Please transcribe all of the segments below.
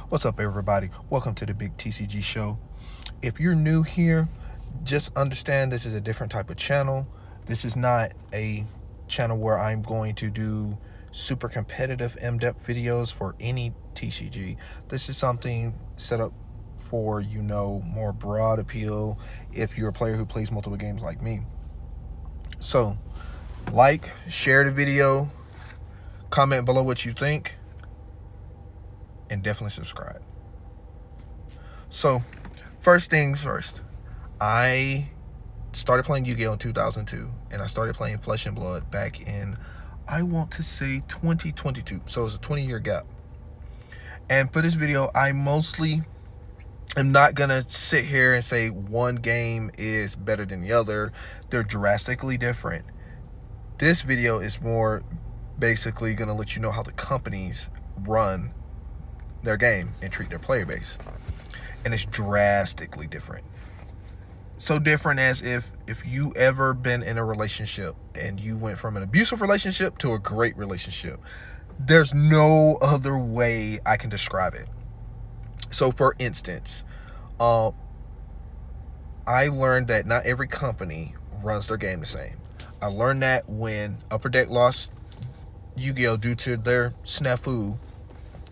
What's up, everybody? Welcome to the Big TCG Show. If you're new here, just understand this is a different type of channel. This is not a channel where I'm going to do super competitive, in-depth videos for any TCG. This is something set up for, more broad appeal if you're a player who plays multiple games like me. So, share the video, comment below what you think, and definitely subscribe. So, first things first, I started playing Yu-Gi-Oh! In 2002, and I started playing Flesh and Blood back in, I want to say, 2022. So it's a 20-year gap. And for this video, I mostly am not going to sit here and say one game is better than the other. They're drastically different. This video is more basically going to let you know how the companies run their game and treat their player base. And it's drastically different. So different as if you ever been in a relationship and you went from an abusive relationship to a great relationship. There's no other way I can describe it. So for instance, I learned that not every company runs their game the same. I learned that when Upper Deck lost Yu-Gi-Oh! Due to their snafu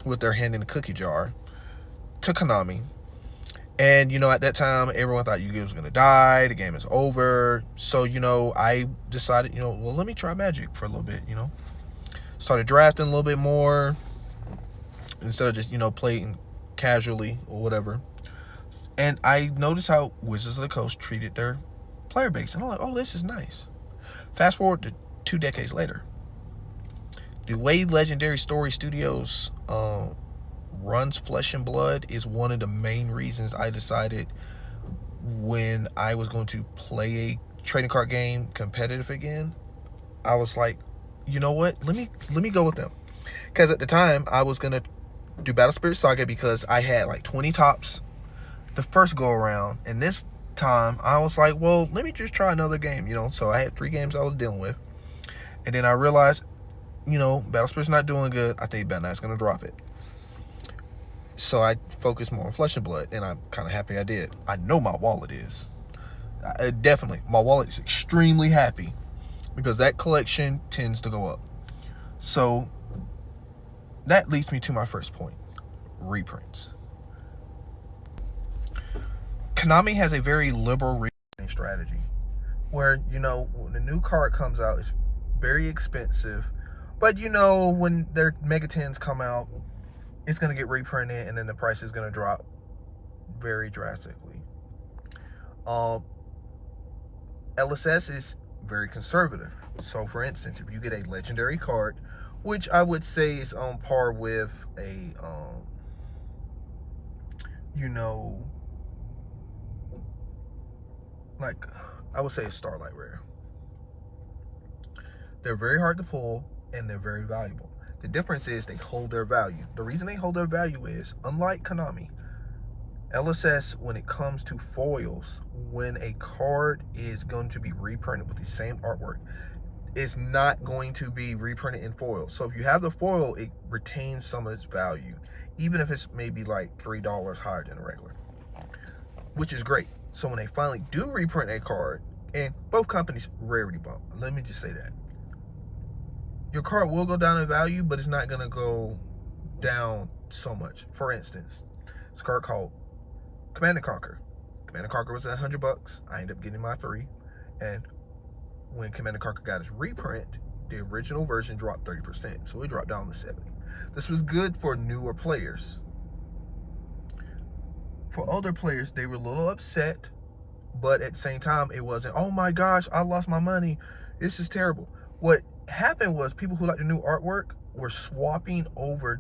with their hand in the cookie jar to Konami. And, at that time, everyone thought Yu-Gi-Oh! Was going to die. The game is over. So, I decided, well, let me try Magic for a little bit, Started drafting a little bit more instead of just, playing casually or whatever. And I noticed how Wizards of the Coast treated their player base. And I'm like, oh, this is nice. Fast forward to 2 decades later. The way Legendary Story Studios runs Flesh and Blood is one of the main reasons I decided when I was going to play a trading card game competitive again. I was like, you know what? Let me go with them. Because at the time, I was going to do Battle Spirit Saga because I had like 20 tops the first go around. And this time, I was like, well, let me just try another game, So I had 3 games I was dealing with. And then I realized, Battle Spirit's not doing good. I think Battle.net's going to drop it. So I focused more on Flesh and Blood, and I'm kind of happy I did. I know my wallet is. Definitely, my wallet is extremely happy because that collection tends to go up. So that leads me to my first point, reprints. Konami has a very liberal reprinting strategy where, when the new card comes out, it's very expensive. But, when their Mega 10s come out, it's going to get reprinted, and then the price is going to drop very drastically. LSS is very conservative. So, for instance, if you get a legendary card, which I would say is on par with a, I would say a Starlight Rare. They're very hard to pull, and they're very valuable. The difference is they hold their value. The reason they hold their value is, unlike Konami, LSS, when it comes to foils, when a card is going to be reprinted with the same artwork, it's not going to be reprinted in foil. So if you have the foil, it retains some of its value, even if it's maybe like $3 higher than a regular, which is great. So when they finally do reprint a card, and both companies rarity bump, let me just say that, your card will go down in value, but it's not going to go down so much. For instance, this card called Command & Conquer. Command & Conquer was at $100. I ended up getting my 3. And when Command & Conquer got its reprint, the original version dropped 30%. So it dropped down to 70. This was good for newer players. For older players, they were a little upset. But at the same time, it wasn't, oh my gosh, I lost my money. This is terrible. What happened was people who liked the new artwork were swapping over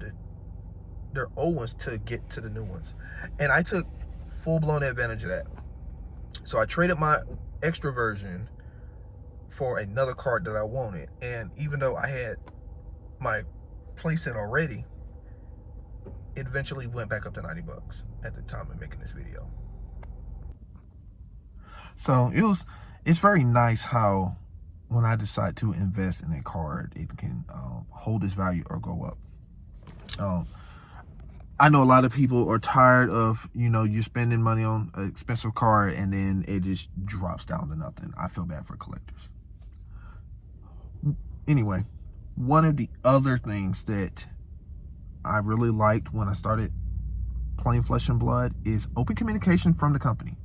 their old ones to get to the new ones. And I took full-blown advantage of that. So I traded my extra version for another card that I wanted. And even though I had my playset already, it eventually went back up to $90 at the time of making this video. So it's very nice how when I decide to invest in a card, it can hold its value or go up. I know a lot of people are tired of, you spending money on an expensive card and then it just drops down to nothing. I feel bad for collectors. Anyway, one of the other things that I really liked when I started playing Flesh and Blood is open communication from the company.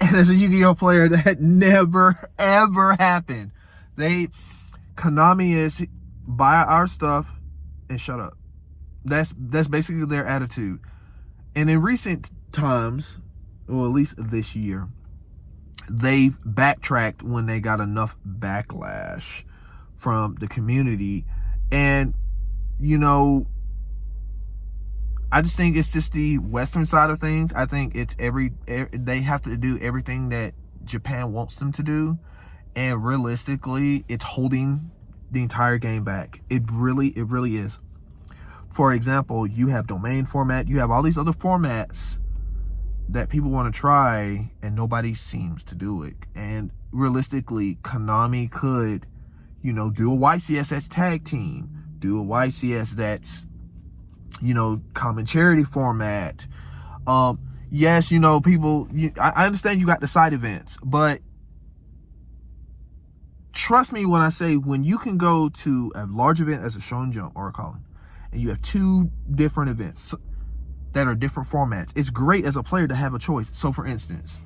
And as a Yu-Gi-Oh player, that never, ever happened. Konami is buy our stuff and shut up. That's basically their attitude. And in recent times, or at least this year, they've backtracked when they got enough backlash from the community. And, I just think it's just the Western side of things. I think it's they have to do everything that Japan wants them to do. And realistically, it's holding the entire game back. It really is. For example, you have domain format. You have all these other formats that people want to try, and nobody seems to do it. And realistically, Konami could, do a YCS that's tag team, do a YCS that's, common charity format. Yes, people, I understand you got the side events, but trust me when I say, when you can go to a large event as a Shonen Jump or a Colin, and you have two different events that are different formats, it's great as a player to have a choice. So for instance,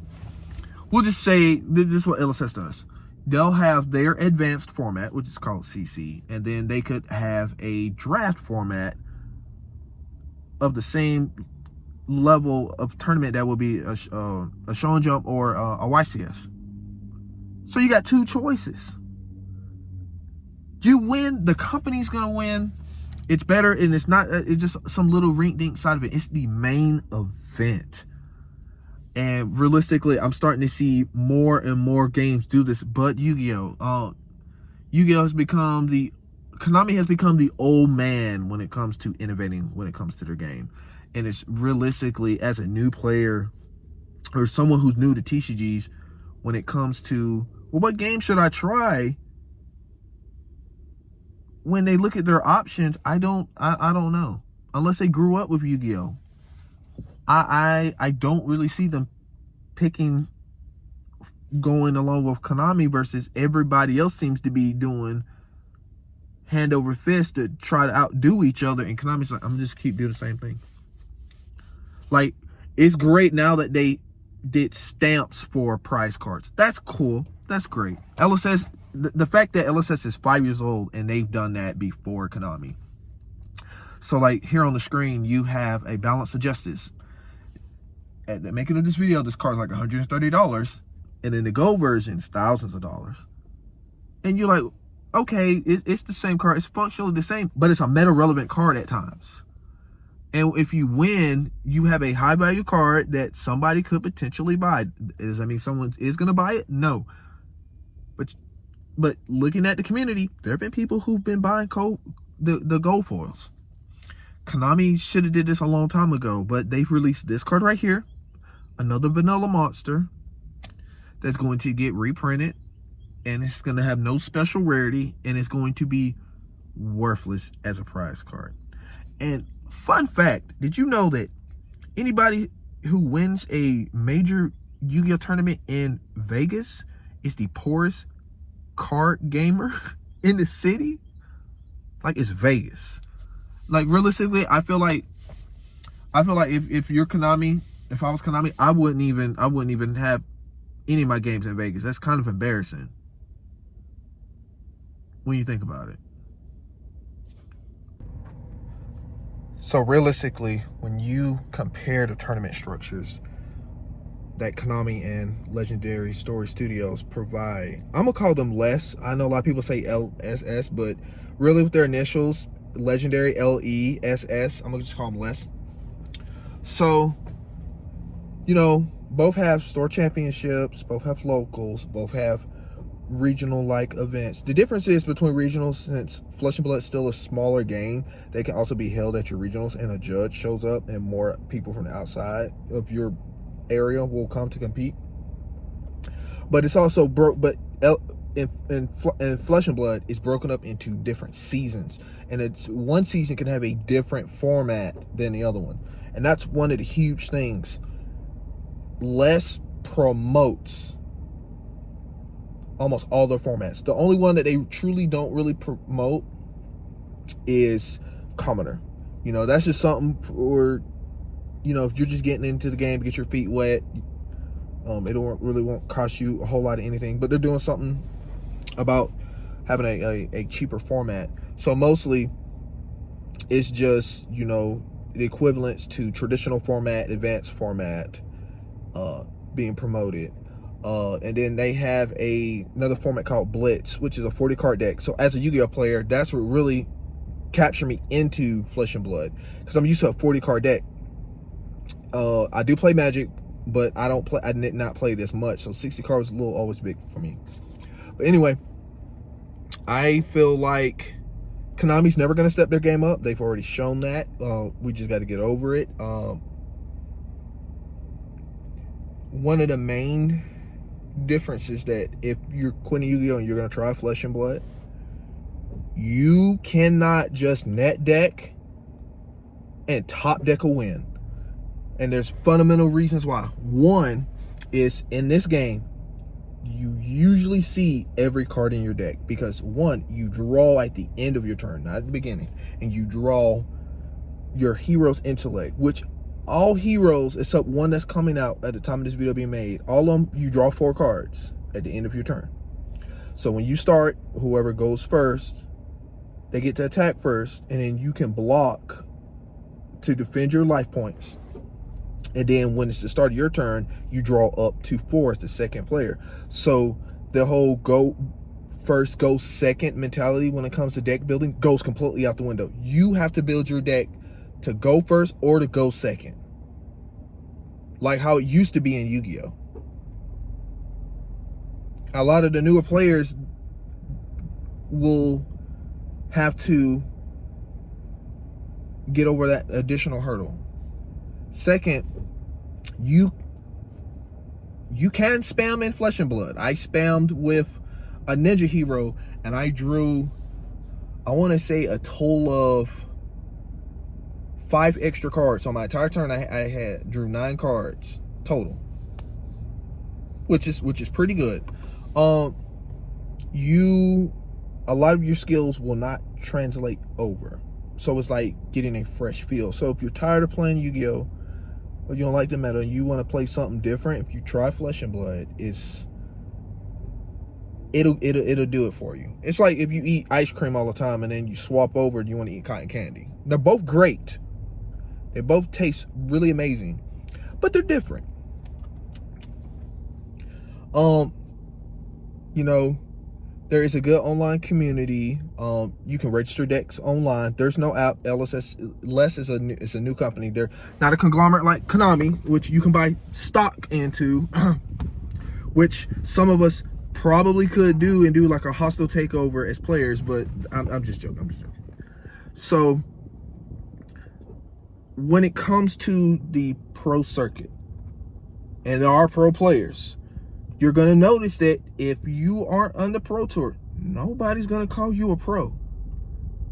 we'll just say this is what LSS does. They'll have their advanced format, which is called CC, and then they could have a draft format of the same level of tournament that would be a Shonen Jump or a YCS. So you got two choices. You win, the company's gonna win. It's better, and it's not, it's just some little rink-dink side of it. It's the main event. And realistically, I'm starting to see more and more games do this, but Yu-Gi-Oh! Yu-Gi-Oh! Konami has become the old man when it comes to innovating, when it comes to their game. And it's realistically, as a new player, or someone who's new to TCGs, when it comes to, well, what game should I try? When they look at their options, I don't know. Unless they grew up with Yu-Gi-Oh! I don't really see them going along with Konami versus everybody else seems to be doing hand over fist to try to outdo each other. And Konami's like, I'm just keep doing the same thing. Like, it's great now that they did stamps for prize cards. That's cool. That's great. LSS, the fact that LSS is 5 years old and they've done that before Konami. So like here on the screen, you have a Balance of Justice. At the making of this video, this card's like $130. And then the gold version is thousands of dollars. And you're like, okay, it's the same card. It's functionally the same, but it's a meta relevant card at times. And if you win, you have a high value card that somebody could potentially buy. Does that mean someone is going to buy it? No. But looking at the community, there have been people who've been buying the gold foils. Konami should have did this a long time ago, but they've released this card right here, another vanilla monster that's going to get reprinted, and it's going to have no special rarity, and it's going to be worthless as a prize card. And fun fact, did you know that anybody who wins a major Yu-Gi-Oh tournament in Vegas is the poorest card gamer in the city? Like, it's Vegas. Like, realistically, I feel like if you're Konami, if I was Konami, I wouldn't even have any of my games in Vegas. That's kind of embarrassing when you think about it. So realistically, when you compare the tournament structures that Konami and Legendary Story Studios provide, I'm gonna call them LESS. I know a lot of people say LSS, but really with their initials, Legendary, LESS, I'm gonna just call them LESS. So, both have store championships, both have locals, both have regional like events. The difference is between regionals, since Flesh and Blood is still a smaller game, they can also be held at your regionals and a judge shows up and more people from the outside of your area will come to compete. But it's also in Flesh and Blood is broken up into different seasons, and it's one season can have a different format than the other one, and that's one of the huge things. LSS promotes almost all their formats. The only one that they truly don't really promote is Commoner. You know, that's just something for, you know, if you're just getting into the game to get your feet wet. It won't cost you a whole lot of anything, but they're doing something about having a cheaper format. So mostly it's just, you know, the equivalents to traditional format, advanced format being promoted. And then they have another format called Blitz, which is a 40 card deck. So as a Yu-Gi-Oh player, that's what really captured me into Flesh and Blood, because I'm used to a 40 card deck. I do play Magic, but I did not play this much, so 60 cards was always big for me. But anyway, I feel like Konami's never going to step their game up. They've already shown that. We just got to get over it. One of the main differences that if you're quitting Yu-Gi-Oh and you're going to try Flesh and Blood, you cannot just net deck and top deck a win. And there's fundamental reasons why. One is, in this game, you usually see every card in your deck, because one, you draw at the end of your turn, not at the beginning, and you draw your hero's intellect, which all heroes except one that's coming out at the time of this video being made, all of them, you draw 4 cards at the end of your turn. So when you start, whoever goes first, they get to attack first, and then you can block to defend your life points. And then when it's the start of your turn, you draw up to 4 as the second player. So the whole go first, go second mentality when it comes to deck building goes completely out the window. You have to build your deck to go first or to go second, like how it used to be in Yu-Gi-Oh. A lot of the newer players will have to get over that additional hurdle. Second, you can spam in Flesh and Blood. I spammed with a ninja hero, and I drew, I want to say, a total of 5 extra cards. So my entire turn, I drew 9 cards total, which is pretty good. A lot of your skills will not translate over, so it's like getting a fresh feel. So if you're tired of playing Yu-Gi-Oh, or you don't like the meta and you want to play something different, if you try Flesh and Blood, it'll do it for you. It's like if you eat ice cream all the time and then you swap over and you want to eat cotton candy. They're both great. They both taste really amazing, but they're different. You know, there is a good online community. You can register decks online. There's no app. LSS is a new company. They're not a conglomerate like Konami, which you can buy stock into, which some of us probably could do and do like a hostile takeover as players, but I'm just joking. So when it comes to the pro circuit, and there are pro players, you're going to notice that if you aren't on the pro tour, nobody's going to call you a pro.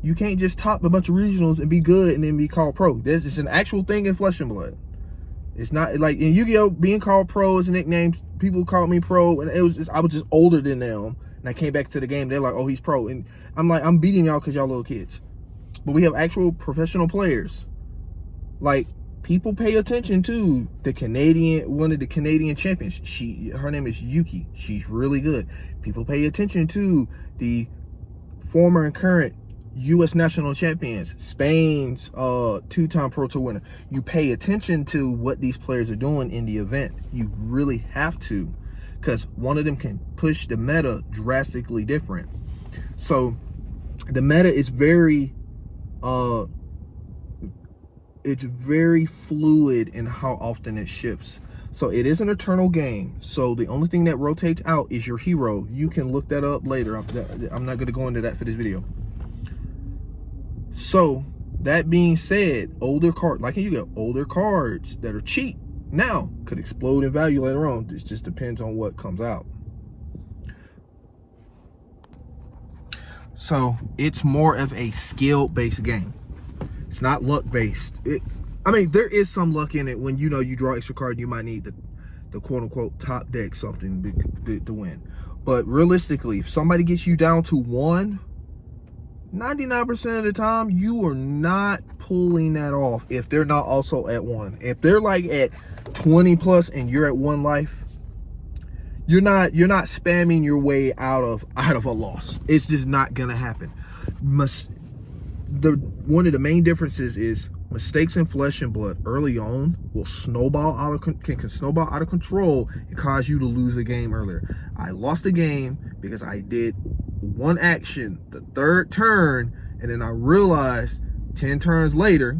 You can't just top a bunch of regionals and be good and then be called pro. This is an actual thing in Flesh and Blood. It's not like in Yu-Gi-Oh, being called pro is a nickname. People called me pro, and I was just older than them. And I came back to the game. They're like, oh, he's pro. And I'm like, I'm beating y'all because y'all little kids. But we have actual professional players. Like, people pay attention to one of the Canadian champions. Her name is Yuki. She's really good. People pay attention to the former and current U.S. national champions, Spain's 2-time Pro Tour winner. You pay attention to what these players are doing in the event. You really have to, because one of them can push the meta drastically different. So the meta is very it's very fluid in how often it shifts. So it is an eternal game. So the only thing that rotates out is your hero. You can look that up later. I'm not going to go into that for this video. So that being said, older cards, like you got older cards that are cheap now could explode in value later on. It just depends on what comes out. So it's more of a skill-based game. It's not luck-based. I mean, there is some luck in it when you draw extra card. You might need the quote-unquote top deck something to win. But realistically, if somebody gets you down to 1, 99% of the time, you are not pulling that off if they're not also at 1. If they're like at 20 plus and you're at 1 life, you're not spamming your way out of a loss. It's just not gonna happen. One of the main differences is mistakes in Flesh and Blood early on will can snowball out of control and cause you to lose a game earlier. I lost a game because I did one action the 3rd turn, and then I realized 10 turns later,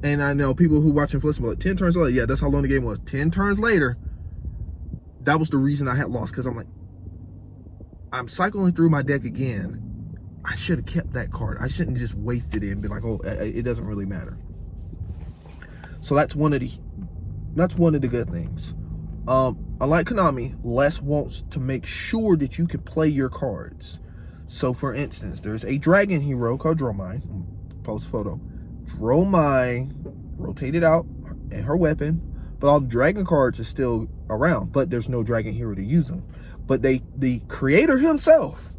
and I know people who watching Flesh and Blood, 10 turns later, yeah, that's how long the game was. 10 turns later, that was the reason I had lost, because I'm like, I'm cycling through my deck again. I should have kept that card. I shouldn't just wasted it and be like, oh, it doesn't really matter. So that's one of the good things. Unlike Konami, Les wants to make sure that you can play your cards. So for instance, there's a dragon hero called Dromine. Post photo. Dromine rotated out and her weapon, but all the dragon cards are still around, but there's no dragon hero to use them. But the creator himself,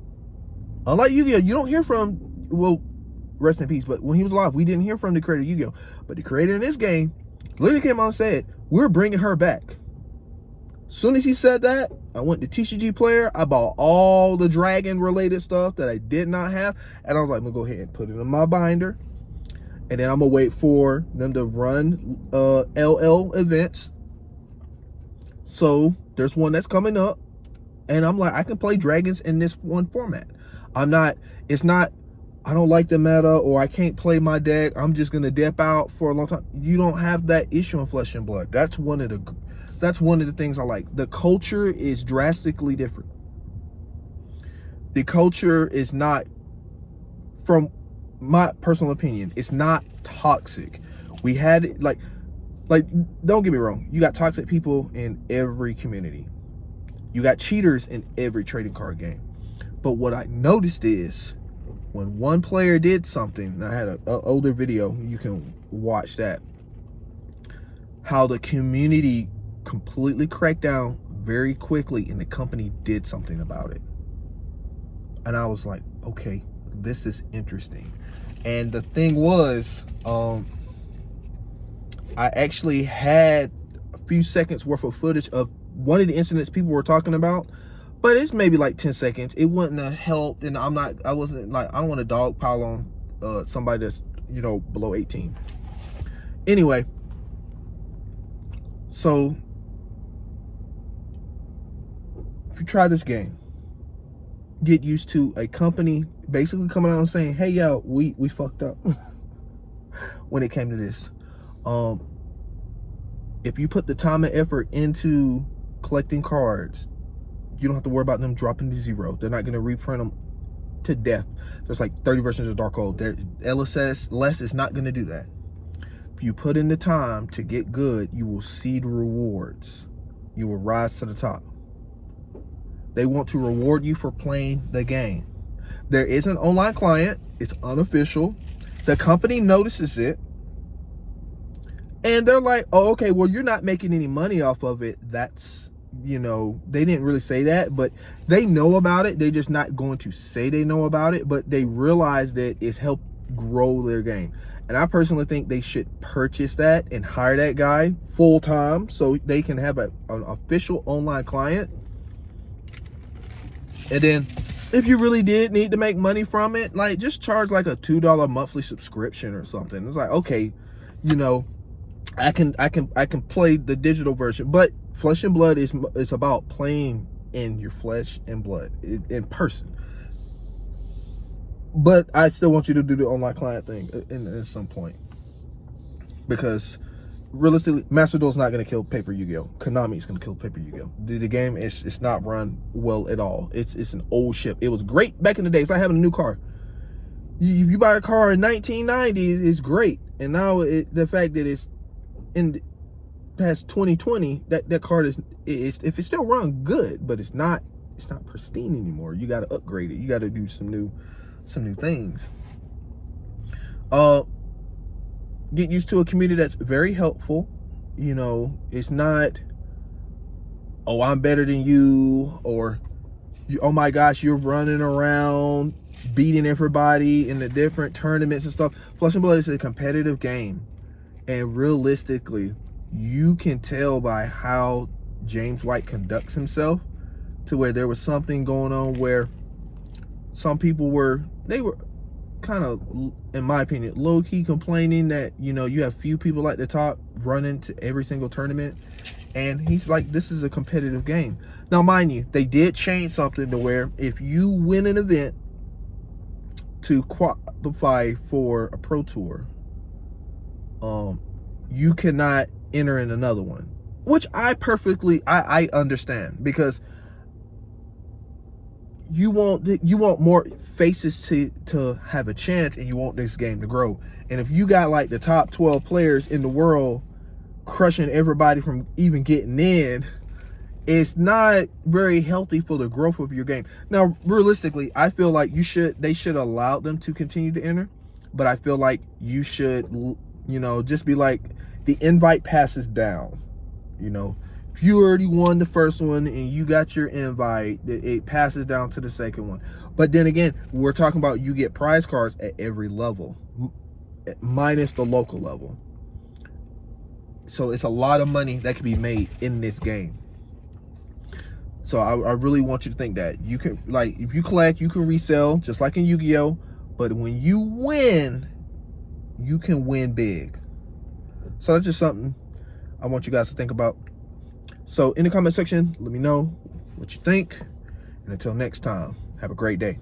unlike Yu-Gi-Oh, you don't hear from, well, rest in peace, but when he was alive, we didn't hear from the creator of Yu-Gi-Oh. But the creator in this game literally came out and said, we're bringing her back. As soon as he said that, I went to TCG Player. I bought all the dragon related stuff that I did not have, and I was like, I'm gonna go ahead and put it in my binder, and then I'm gonna wait for them to run LL events. So there's one that's coming up, and I'm like, I can play dragons in this one format. I don't like the meta, or I can't play my deck, I'm just gonna dip out for a long time. You don't have that issue in Flesh and Blood. That's one of the things I like. The culture is drastically different. The culture is not, from my personal opinion, it's not toxic. We had like don't get me wrong, you got toxic people in every community. You got cheaters in every trading card game. But what I noticed is when one player did something, I had an older video, you can watch that, how the community completely cracked down very quickly and the company did something about it. And I was like, okay, this is interesting. And the thing was, I actually had a few seconds worth of footage of one of the incidents people were talking about, but it's maybe like 10 seconds. It wouldn't have helped, and I don't want to dogpile on somebody that's, below 18. Anyway, so if you try this game, get used to a company basically coming out and saying, hey, yo, we fucked up when it came to this. If you put the time and effort into collecting cards, you don't have to worry about them dropping to 0. They're not going to reprint them to death. There's like 30 versions of Darkhold. LSS, Les is not going to do that. If you put in the time to get good, you will see the rewards. You will rise to the top. They want to reward you for playing the game. There is an online client. It's unofficial. The company notices it. And they're like, oh, okay, well, you're not making any money off of it. That's, they didn't really say that, but they know about it. They're just not going to say they know about it, but they realize that it's helped grow their game. And I personally think they should purchase that and hire that guy full time so they can have an official online client. And then if you really did need to make money from it, like just charge like a $2 monthly subscription or something. It's like, okay, I can play the digital version, but Flesh and Blood is about playing in your flesh and blood in person. But I still want you to do the online client thing at some point, because realistically, Master Duel's not going to kill Paper Yu-Gi-Oh. Konami is going to kill Paper Yu-Gi-Oh. The game is not run well at all. It's an old ship. It was great back in the day. It's like having a new car. You buy a car in 1990, it's great, and now the fact that it's in past 2020, that card is if it's still run good, but it's not it's not pristine anymore. You got to upgrade it. You got to do some new things. Get used to a community that's very helpful. You know, it's not, oh, I'm better than you, or oh my gosh, you're running around beating everybody in the different tournaments and stuff. Flesh and Blood is a competitive game, and realistically, you can tell by how James White conducts himself to where there was something going on where some people were kind of, in my opinion, low-key complaining that, you know, you have few people at the top running to every single tournament. And he's like, this is a competitive game. Now, mind you, they did change something to where if you win an event to qualify for a pro tour, you cannot enter in another one, which I understand, because you want more faces to have a chance, and you want this game to grow. And if you got like the top 12 players in the world crushing everybody from even getting in, it's not very healthy for the growth of your game. Now, realistically, I feel like they should allow them to continue to enter, but I feel like you should, you know, just be like, the invite passes down. You know, if you already won the first one and you got your invite, it passes down to the second one. But then again, we're talking about, you get prize cards at every level, minus the local level. So it's a lot of money that can be made in this game. So I really want you to think that you can, like, if you collect, you can resell just like in Yu-Gi-Oh! But when you win, you can win big. So that's just something I want you guys to think about. So in the comment section, let me know what you think. And until next time, have a great day.